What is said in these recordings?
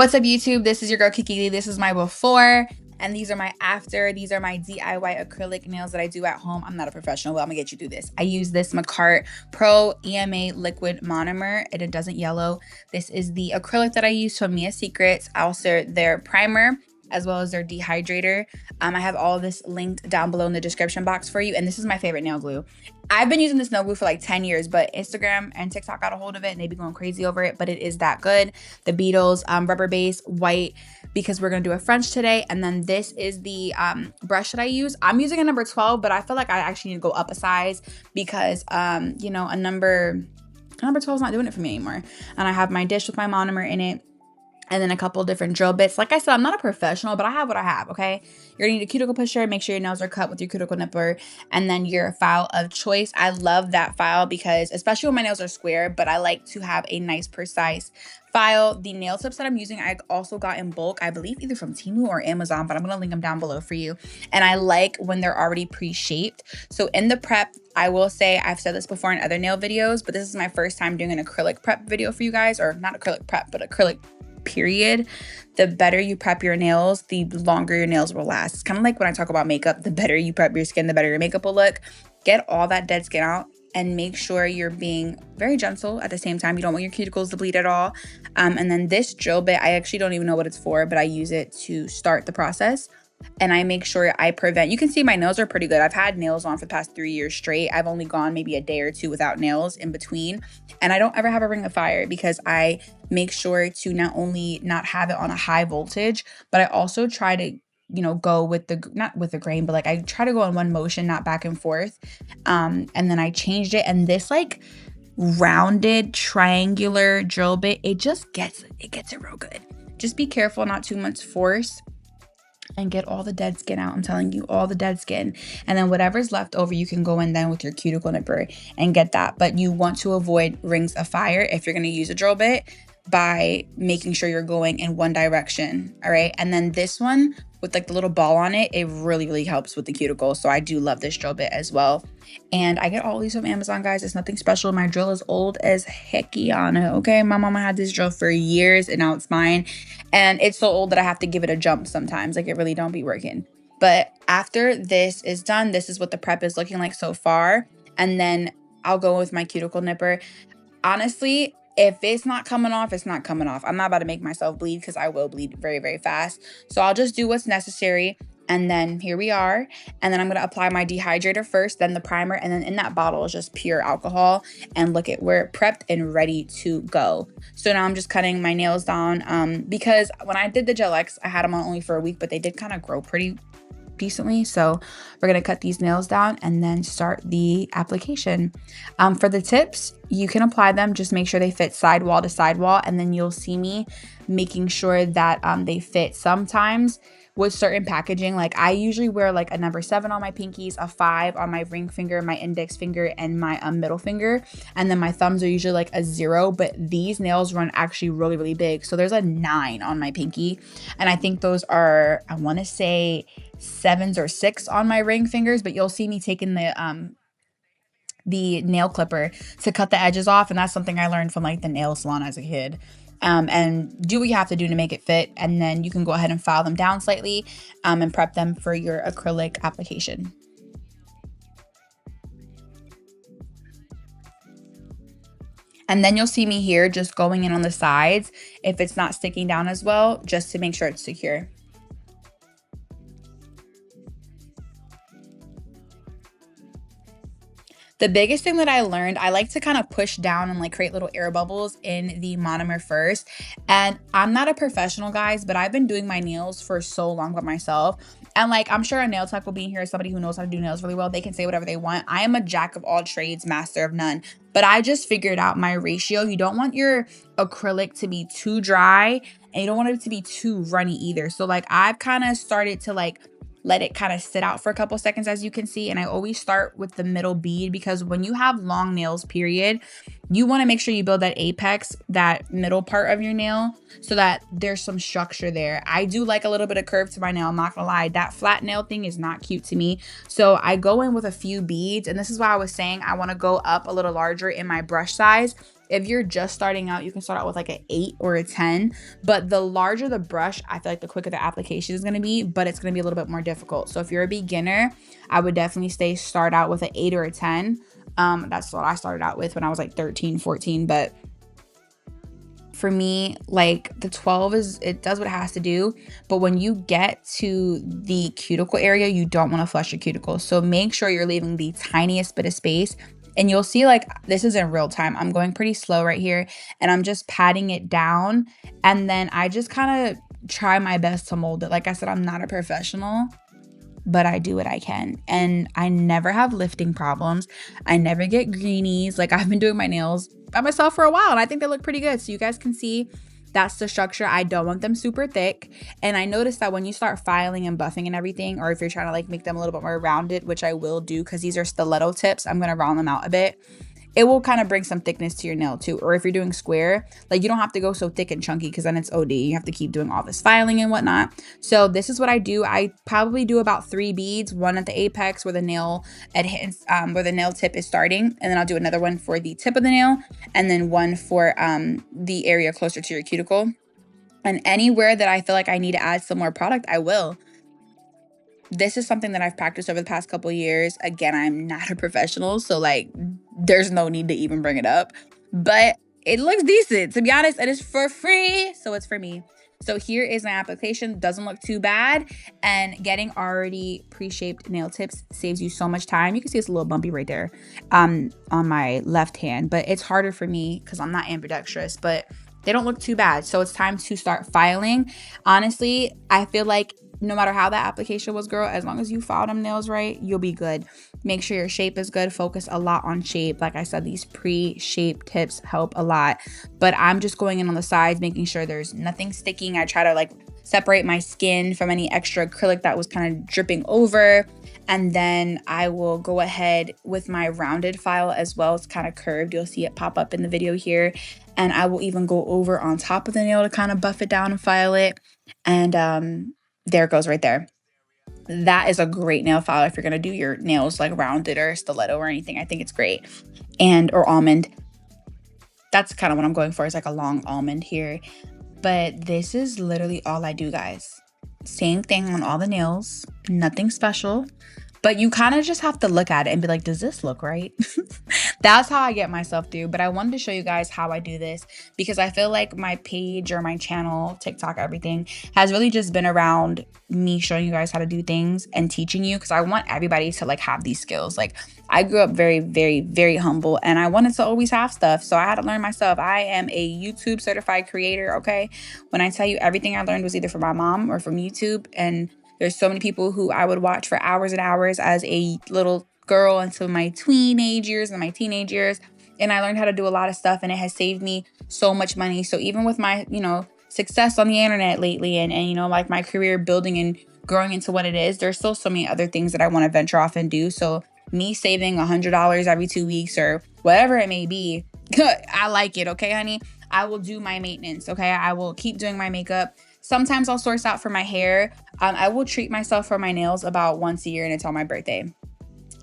What's up, YouTube? This is your girl Kiki. This is my before and these are my after. These are my DIY acrylic nails that I do at home. I'm not a professional, but I'm gonna get you through this. I use this Macart Pro EMA liquid monomer and it doesn't yellow. This is the acrylic that I use from Mia Secrets. Also their primer as well as their dehydrator. I have all of this linked down below in the description box for you. And this is my favorite nail glue. I've been using this nail glue for like 10 years, but Instagram and TikTok got a hold of it and they be going crazy over it, but it is that good. The Beetles rubber base white, because we're gonna do a French today. And then this is the brush that I use. I'm using a number 12, but I feel like I actually need to go up a size because, you know, a number 12 is not doing it for me anymore. And I have my dish with my monomer in it. And then a couple different drill bits. Like I said, I'm not a professional, but I have what I have, okay? You're gonna need a cuticle pusher, make sure your nails are cut with your cuticle nipper, and then your file of choice. I love that file because, especially when my nails are square, but I like to have a nice, precise file. The nail tips that I'm using, I also got in bulk, I believe either from Temu or Amazon, but I'm gonna link them down below for you. And I like when they're already pre-shaped. So in the prep, I will say, I've said this before in other nail videos, but this is my first time doing an acrylic prep video for you guys, or not acrylic prep, but acrylic period. The better you prep your nails, the longer your nails will last. It's kind of like when I talk about makeup, the better you prep your skin, the better your makeup will look. Get all that dead skin out and make sure you're being very gentle at the same time. You don't want your cuticles to bleed at all. And then this drill bit, I actually don't even know what it's for, but I use it to start the process. And I make sure I prevent, you can see my nails are pretty good. I've had nails on for the past 3 years straight. I've only gone maybe a day or two without nails in between. And I don't ever have a ring of fire because I make sure to not only not have it on a high voltage, but I also try to, you know, go with the, not with the grain, but like I try to go in one motion, not back and forth. And then I changed it. And this like rounded triangular drill bit, it gets it real good. Just be careful, not too much force. And get all the dead skin out. I'm telling you, all the dead skin. And then whatever's left over, you can go in then with your cuticle nipper and get that. But you want to avoid rings of fire if you're going to use a drill bit by making sure you're going in one direction. All right. And then this one with like the little ball on it, it really helps with the cuticle. So I do love this drill bit as well. And I get all these from Amazon, guys. It's nothing special. My drill is old as hecky on it. Okay. My mama had this drill for years and now it's mine. And it's so old that I have to give it a jump sometimes. Like it really don't be working. But after this is done, this is what the prep is looking like so far. And then I'll go with my cuticle nipper. Honestly, if it's not coming off, it's not coming off. I'm not about to make myself bleed because I will bleed very fast. So I'll just do what's necessary. And then here we are. And then I'm going to apply my dehydrator first, then the primer. And then in that bottle is just pure alcohol. And look at, we're prepped and ready to go. So now I'm just cutting my nails down because when I did the Gel X, I had them on only for a week, but they did kind of grow pretty decently. So we're going to cut these nails down and then start the application. For the tips, you can apply them. Just make sure they fit sidewall to sidewall. And then you'll see me making sure that they fit. Sometimes with certain packaging, like I usually wear like a number 7 on my pinkies, a 5 on my ring finger, my index finger, and my middle finger. And then my thumbs are usually like a 0, but these nails run actually really big. So there's a 9 on my pinky. And I think those are, I want to say 7s or 6 on my ring fingers, but you'll see me taking the nail clipper to cut the edges off. And that's something I learned from like the nail salon as a kid. And do what you have to do to make it fit. And then you can go ahead and file them down slightly and prep them for your acrylic application. And then you'll see me here just going in on the sides if it's not sticking down as well, just to make sure it's secure. The biggest thing that I learned, I like to kind of push down and like create little air bubbles in the monomer first. And I'm not a professional, guys, but I've been doing my nails for so long by myself. And like, I'm sure a nail tech will be in here, somebody who knows how to do nails really well. They can say whatever they want. I am a jack of all trades, master of none. But I just figured out my ratio. You don't want your acrylic to be too dry and you don't want it to be too runny either. So like I've kind of started to like let it kind of sit out for a couple seconds, as you can see. And I always start with the middle bead because when you have long nails, period, you want to make sure you build that apex, that middle part of your nail, so that there's some structure there. I do like a little bit of curve to my nail. I'm not gonna lie, that flat nail thing is not cute to me. So I go in with a few beads, and this is why I was saying I want to go up a little larger in my brush size. If you're just starting out, you can start out with like an 8 or a 10, but the larger the brush, I feel like the quicker the application is gonna be, but it's gonna be a little bit more difficult. So if you're a beginner, I would definitely start out with an 8 or a 10. That's what I started out with when I was like 13, 14, but for me, like the 12 it does what it has to do. But when you get to the cuticle area, you don't want to flush your cuticles. So make sure you're leaving the tiniest bit of space. And you'll see, like, this is in real time. I'm going pretty slow right here, and I'm just patting it down. And then I just kind of try my best to mold it. Like I said, I'm not a professional, but I do what I can. And I never have lifting problems. I never get greenies. Like, I've been doing my nails by myself for a while, and I think they look pretty good. So you guys can see that's the structure. I don't want them super thick. And I noticed that when you start filing and buffing and everything, or if you're trying to like make them a little bit more rounded, which I will do because these are stiletto tips, I'm going to round them out a bit. It will kind of bring some thickness to your nail too. Or if you're doing square, like you don't have to go so thick and chunky because then it's OD. You have to keep doing all this filing and whatnot. So this is what I do. I probably do about 3 beads, one at the apex where the nail adhends, where the nail tip is starting. And then I'll do another one for the tip of the nail, and then one for the area closer to your cuticle. And anywhere that I feel like I need to add some more product, I will. This is something that I've practiced over the past couple years. Again, I'm not a professional, so like there's no need to even bring it up, but it looks decent. To be honest, it is for free, so it's for me. So here is my application. Doesn't look too bad, and getting already pre-shaped nail tips saves you so much time. You can see it's a little bumpy right there on my left hand, but it's harder for me because I'm not ambidextrous, but they don't look too bad. So it's time to start filing. Honestly, I feel like no matter how that application was, girl, as long as you file them nails right, you'll be good. Make sure your shape is good. Focus a lot on shape. Like I said, these pre-shaped tips help a lot. But I'm just going in on the sides, making sure there's nothing sticking. I try to like separate my skin from any extra acrylic that was kind of dripping over. And then I will go ahead with my rounded file as well. It's kind of curved. You'll see it pop up in the video here. And I will even go over on top of the nail to kind of buff it down and file it. And there it goes right there. That is a great nail file if you're going to do your nails like rounded or stiletto or anything. I think it's great. Or almond. That's kind of what I'm going for, is like a long almond here. But this is literally all I do, guys. Same thing on all the nails. Nothing special. But you kind of just have to look at it and be like, does this look right? That's how I get myself through. But I wanted to show you guys how I do this because I feel like my page or my channel, TikTok, everything has really just been around me showing you guys how to do things and teaching you, because I want everybody to like have these skills. Like I grew up very, very, very humble, and I wanted to always have stuff. So I had to learn myself. I am a YouTube certified creator, okay? When I tell you everything I learned was either from my mom or from YouTube, and there's so many people who I would watch for hours and hours as a little girl into my teenage years and my teenage years. And I learned how to do a lot of stuff, and it has saved me so much money. So even with my, success on the internet lately and like my career building and growing into what it is, there's still so many other things that I want to venture off and do. So me saving $100 every 2 weeks or whatever it may be, I like it. Okay, honey, I will do my maintenance. Okay, I will keep doing my makeup. Sometimes I'll source out for my hair. I will treat myself for my nails about once a year, and it's on my birthday.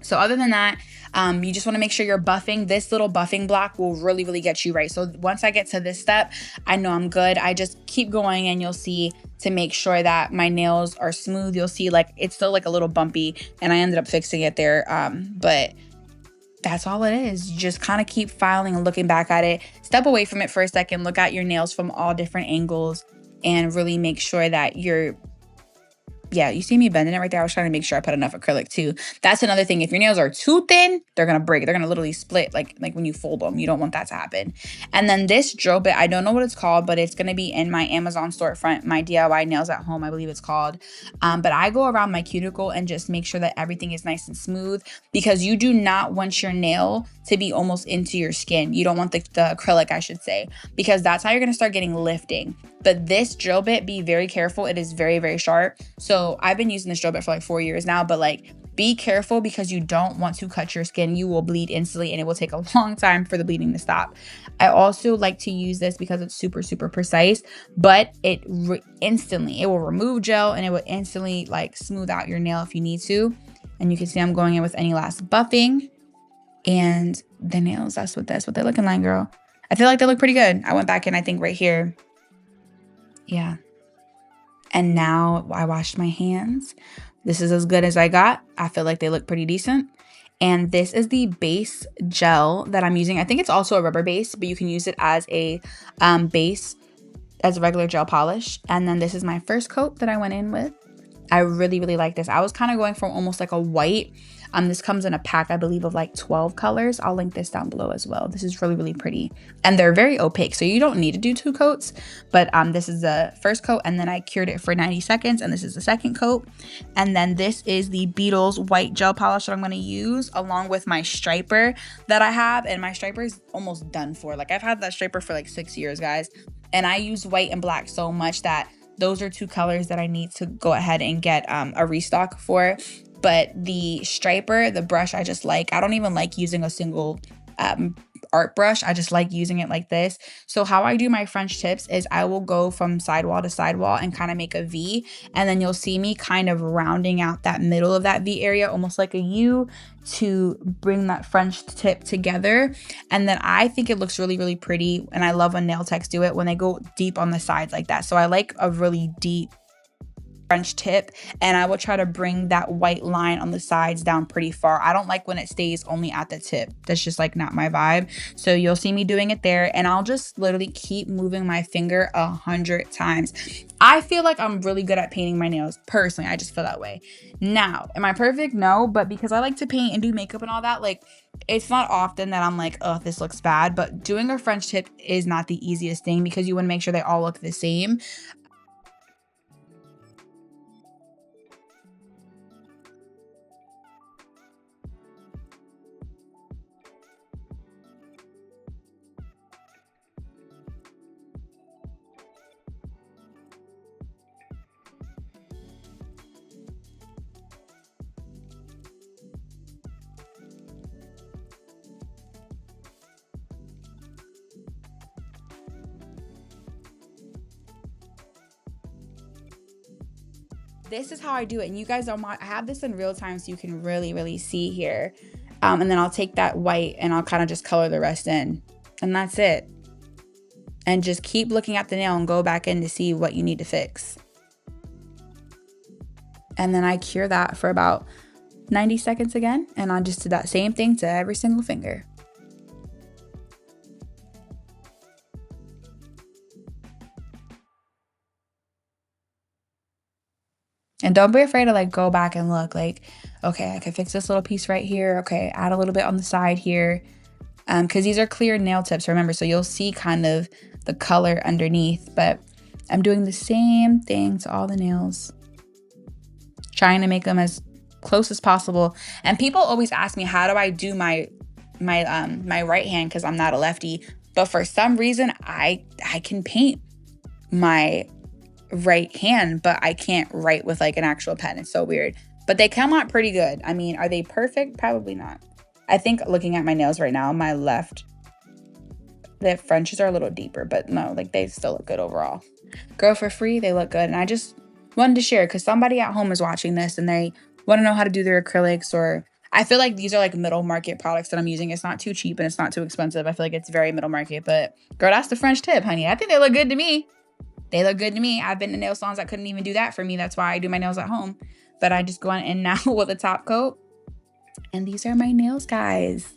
So other than that, you just want to make sure you're buffing. This little buffing block will really, really get you right. So once I get to this step, I know I'm good. I just keep going, and you'll see, to make sure that my nails are smooth, you'll see like it's still like a little bumpy, and I ended up fixing it there. But that's all it is. You just kind of keep filing and looking back at it. Step away from it for a second. Look at your nails from all different angles and really make sure that you see me bending it right there. I was trying to make sure I put enough acrylic too. That's another thing. If your nails are too thin, they're going to break. They're going to literally split like when you fold them. You don't want that to happen. And then this drill bit, I don't know what it's called, but it's going to be in my Amazon storefront, my DIY Nails at Home, I believe it's called. But I go around my cuticle and just make sure that everything is nice and smooth, because you do not want your nail to be almost into your skin. You don't want the acrylic, I should say, because that's how you're going to start getting lifting. But this drill bit, be very careful. It is very, very sharp. So I've been using this drill bit for like 4 years now, but like Be careful because you don't want to cut your skin. You will bleed instantly and it will take a long time for the bleeding to stop. I also like to use this because it's super, super precise, but it instantly, it will remove gel and it will instantly like smooth out your nail if you need to. And you can see I'm going in with any last buffing. And the nails, that's what they're looking like, girl. I feel like they look pretty good. I went back in, I think right here. Yeah. And now I washed my hands. This is as good as I got. I feel like they look pretty decent. And this is the base gel that I'm using. I think it's also a rubber base, but you can use it as a base, as a regular gel polish. And then this is my first coat that I went in with. I really, really like this. I was kind of going for almost like a white. This comes in a pack, I believe, of like 12 colors. I'll link this down below as well. This is really, really pretty. And they're very opaque, so you don't need to do 2 coats. But this is the first coat, and then I cured it for 90 seconds, and this is the second coat. And then this is the Beetles white gel polish that I'm going to use along with my striper that I have. And my striper is almost done for. Like, I've had that striper for like 6 years, guys. And I use white and black so much that those are 2 colors that I need to go ahead and get a restock for. But the striper, the brush, I just like. I don't even like using a single art brush. I just like using it like this. So how I do my French tips is I will go from sidewall to sidewall and kind of make a V. And then you'll see me kind of rounding out that middle of that V area, almost like a U, to bring that French tip together. And then I think it looks really, really pretty. And I love when nail techs do it when they go deep on the sides like that. So I like a really deep French tip, and I will try to bring that white line on the sides down pretty far. I don't like when it stays only at the tip. That's just like not my vibe. So you'll see me doing it there, and I'll just literally keep moving my finger 100 times. I feel like I'm really good at painting my nails. Personally, I just feel that way. Now, am I perfect? No, but because I like to paint and do makeup and all that, like, it's not often that I'm like, oh, this looks bad. But doing a French tip is not the easiest thing because you want to make sure they all look the same. This is how I do it, and you guys don't mind. I have this in real time so you can really, really see here. And then I'll take that white and I'll kind of just color the rest in, and that's it. And just keep looking at the nail and go back in to see what you need to fix. And then I cure that for about 90 seconds again, and I just do that same thing to every single finger. And don't be afraid to like go back and look like, okay, I can fix this little piece right here. Okay, add a little bit on the side here. Because these are clear nail tips, remember, so you'll see kind of the color underneath. But I'm doing the same thing to all the nails, trying to make them as close as possible. And people always ask me, how do I do my right hand, because I'm not a lefty. But for some reason, I can paint my right hand, but I can't write with like an actual pen. It's so weird, but they come out pretty good. I mean, are they perfect? Probably not. I think looking at my nails right now, my left, the Frenches are a little deeper, but no, like they still look good overall. Girl, for free, they look good. And I just wanted to share because somebody at home is watching this and they want to know how to do their acrylics, or I feel like these are like middle market products that I'm using. It's not too cheap and it's not too expensive. I feel like it's very middle market, but girl, that's the French tip, honey. I think they look good to me. They look good to me. I've been to nail salons that couldn't even do that for me. That's why I do my nails at home. But I just go on in now with a top coat. And these are my nails, guys.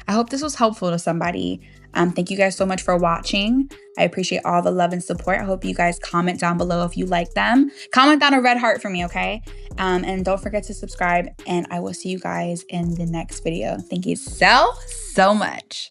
I hope this was helpful to somebody. Thank you guys so much for watching. I appreciate all the love and support. I hope you guys comment down below if you like them. Comment down a red heart for me, okay? And don't forget to subscribe. And I will see you guys in the next video. Thank you so much.